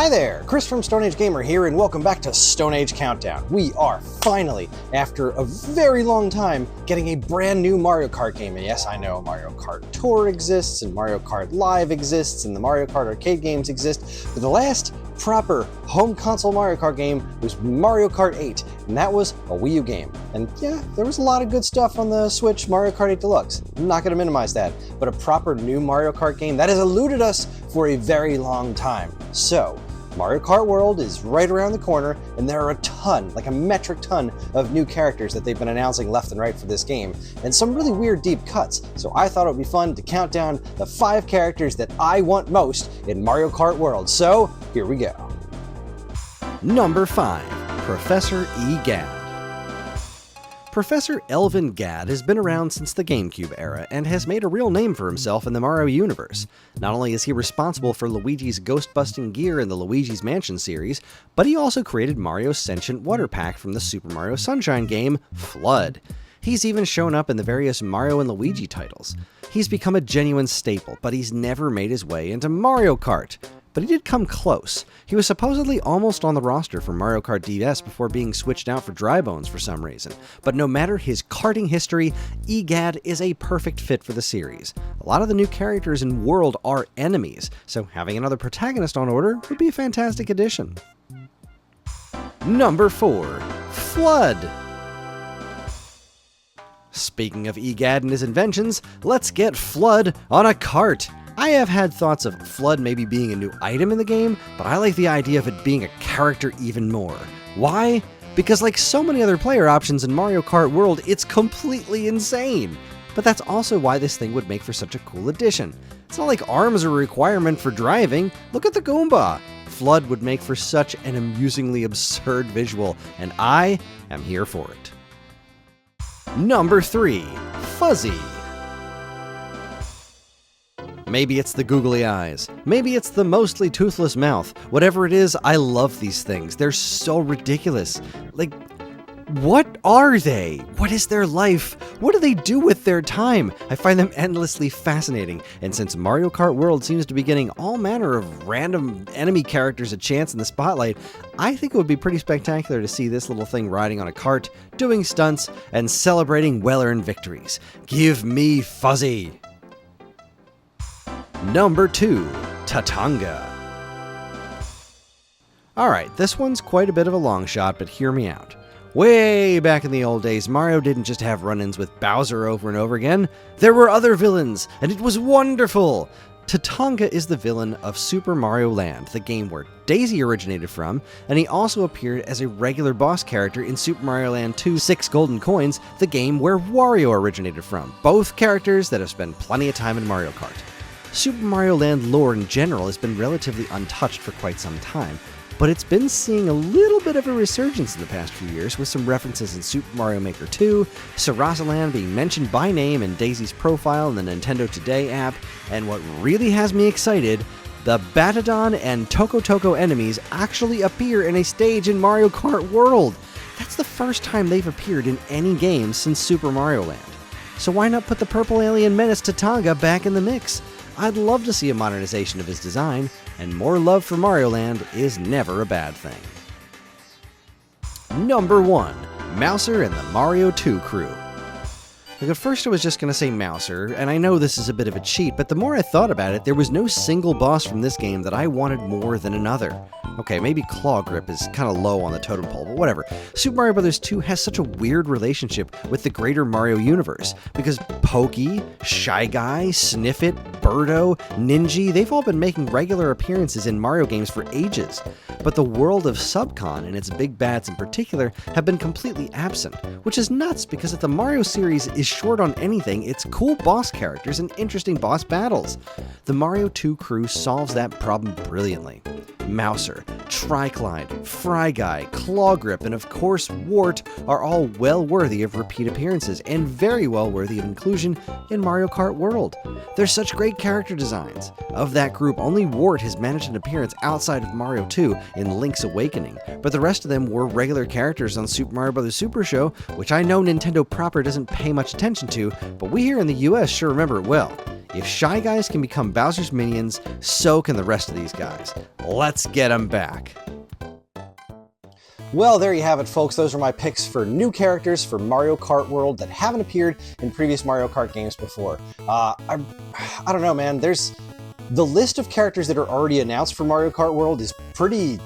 Hi there, Chris from Stone Age Gamer here, and welcome back to Stone Age Countdown. We are finally, after a very long time, getting a brand new Mario Kart game. And yes, I know Mario Kart Tour exists, and Mario Kart Live exists, and the Mario Kart arcade games exist, but the last proper home console Mario Kart game was Mario Kart 8, and that was a Wii U game. And yeah, there was a lot of good stuff on the Switch Mario Kart 8 Deluxe. I'm not going to minimize that, but a proper new Mario Kart game that has eluded us for a very long time. So, Mario Kart World is right around the corner, and there are a ton, like a metric ton, of new characters that they've been announcing left and right for this game, and some really weird deep cuts. So I thought it would be fun to count down the 5 characters that I want most in Mario Kart World. So, here we go. Number 5. Professor Egad. Professor Elvin Gadd has been around since the GameCube era and has made a real name for himself in the Mario universe. Not only is he responsible for Luigi's ghost-busting gear in the Luigi's Mansion series, but he also created Mario's sentient water pack from the Super Mario Sunshine game, Flood. He's even shown up in the various Mario and Luigi titles. He's become a genuine staple, but he's never made his way into Mario Kart. But he did come close. He was supposedly almost on the roster for Mario Kart DS before being switched out for Dry Bones for some reason. But no matter his karting history, Egad is a perfect fit for the series. A lot of the new characters in World are enemies, so having another protagonist on order would be a fantastic addition. Number 4. Flood. Speaking of Egad and his inventions, let's get Flood on a cart. I have had thoughts of Flood maybe being a new item in the game, but I like the idea of it being a character even more. Why? Because like so many other player options in Mario Kart World, it's completely insane. But that's also why this thing would make for such a cool addition. It's not like arms are a requirement for driving. Look at the Goomba! Flood would make for such an amusingly absurd visual, and I am here for it. Number 3. Fuzzy. Maybe it's the googly eyes. Maybe it's the mostly toothless mouth. Whatever it is, I love these things. They're so ridiculous. Like, what are they? What is their life? What do they do with their time? I find them endlessly fascinating. And since Mario Kart World seems to be getting all manner of random enemy characters a chance in the spotlight, I think it would be pretty spectacular to see this little thing riding on a cart, doing stunts, and celebrating well-earned victories. Give me Fuzzy! Number 2. Tatanga. Alright, this one's quite a bit of a long shot, but hear me out. Way back in the old days, Mario didn't just have run-ins with Bowser over and over again. There were other villains, and it was wonderful! Tatanga is the villain of Super Mario Land, the game where Daisy originated from, and he also appeared as a regular boss character in Super Mario Land 2 6 Golden Coins, the game where Wario originated from. Both characters that have spent plenty of time in Mario Kart. Super Mario Land lore in general has been relatively untouched for quite some time, but it's been seeing a little bit of a resurgence in the past few years with some references in Super Mario Maker 2, Sarasa Land being mentioned by name in Daisy's profile in the Nintendo Today app, and what really has me excited, the Batadon and Toko Toko enemies actually appear in a stage in Mario Kart World. That's the first time they've appeared in any game since Super Mario Land. So why not put the purple alien menace Tatanga back in the mix? I'd love to see a modernization of his design, and more love for Mario Land is never a bad thing. Number 1. Mouser and the Mario 2 crew. Like at first I was just going to say Mouser, and I know this is a bit of a cheat, but the more I thought about it, there was no single boss from this game that I wanted more than another. Okay, maybe Claw Grip is kind of low on the totem pole, but whatever. Super Mario Bros. 2 has such a weird relationship with the greater Mario universe, because Pokey, Shy Guy, Sniffit, Birdo, Ninja, they've all been making regular appearances in Mario games for ages. But the world of Subcon, and its big bads in particular, have been completely absent, which is nuts because if the Mario series is short on anything, it's cool boss characters and interesting boss battles. The Mario 2 crew solves that problem brilliantly. Mouser, Tricline, Fry Guy, Claw Grip, and of course Wart are all well worthy of repeat appearances and very well worthy of inclusion in Mario Kart World. They're such great character designs. Of that group, only Wart has managed an appearance outside of Mario 2 in Link's Awakening, but the rest of them were regular characters on Super Mario Bros. Super Show, which I know Nintendo proper doesn't pay much attention to, but we here in the US sure remember it well. If Shy Guys can become Bowser's minions, so can the rest of these guys. Let's get them back. Well, there you have it, folks. Those are my picks for new characters for Mario Kart World that haven't appeared in previous Mario Kart games before. I don't know, man. The list of characters that are already announced for Mario Kart World is pretty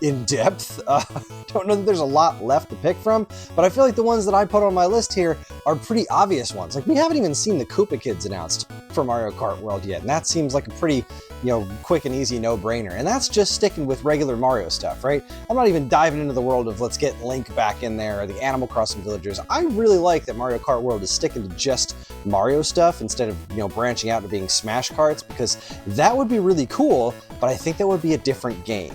in-depth. I don't know that there's a lot left to pick from, but I feel like the ones that I put on my list here are pretty obvious ones. Like, we haven't even seen the Koopa Kids announced for Mario Kart World yet, and that seems like a pretty, quick and easy no-brainer. And that's just sticking with regular Mario stuff, right? I'm not even diving into the world of let's get Link back in there, or the Animal Crossing villagers. I really like that Mario Kart World is sticking to just Mario stuff instead of, branching out to being Smash Karts, because that would be really cool, but I think that would be a different game.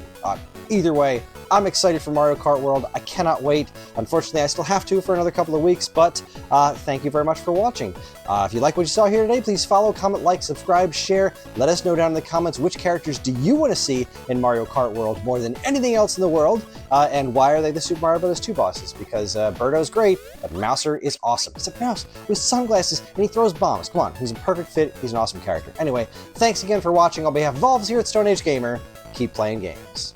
Either way, I'm excited for Mario Kart World. I cannot wait. Unfortunately, I still have to for another couple of weeks, but thank you very much for watching. If you like what you saw here today, please follow, comment, like, subscribe, share. Let us know down in the comments which characters do you want to see in Mario Kart World more than anything else in the world, and why are they the Super Mario Bros. 2 bosses? Because Birdo's great, but Mouser is awesome. It's a mouse with sunglasses, and he throws bombs. Come on, he's a perfect fit. He's an awesome character. Anyway, thanks again for watching. On behalf of all of us here at Stone Age Gamer, keep playing games.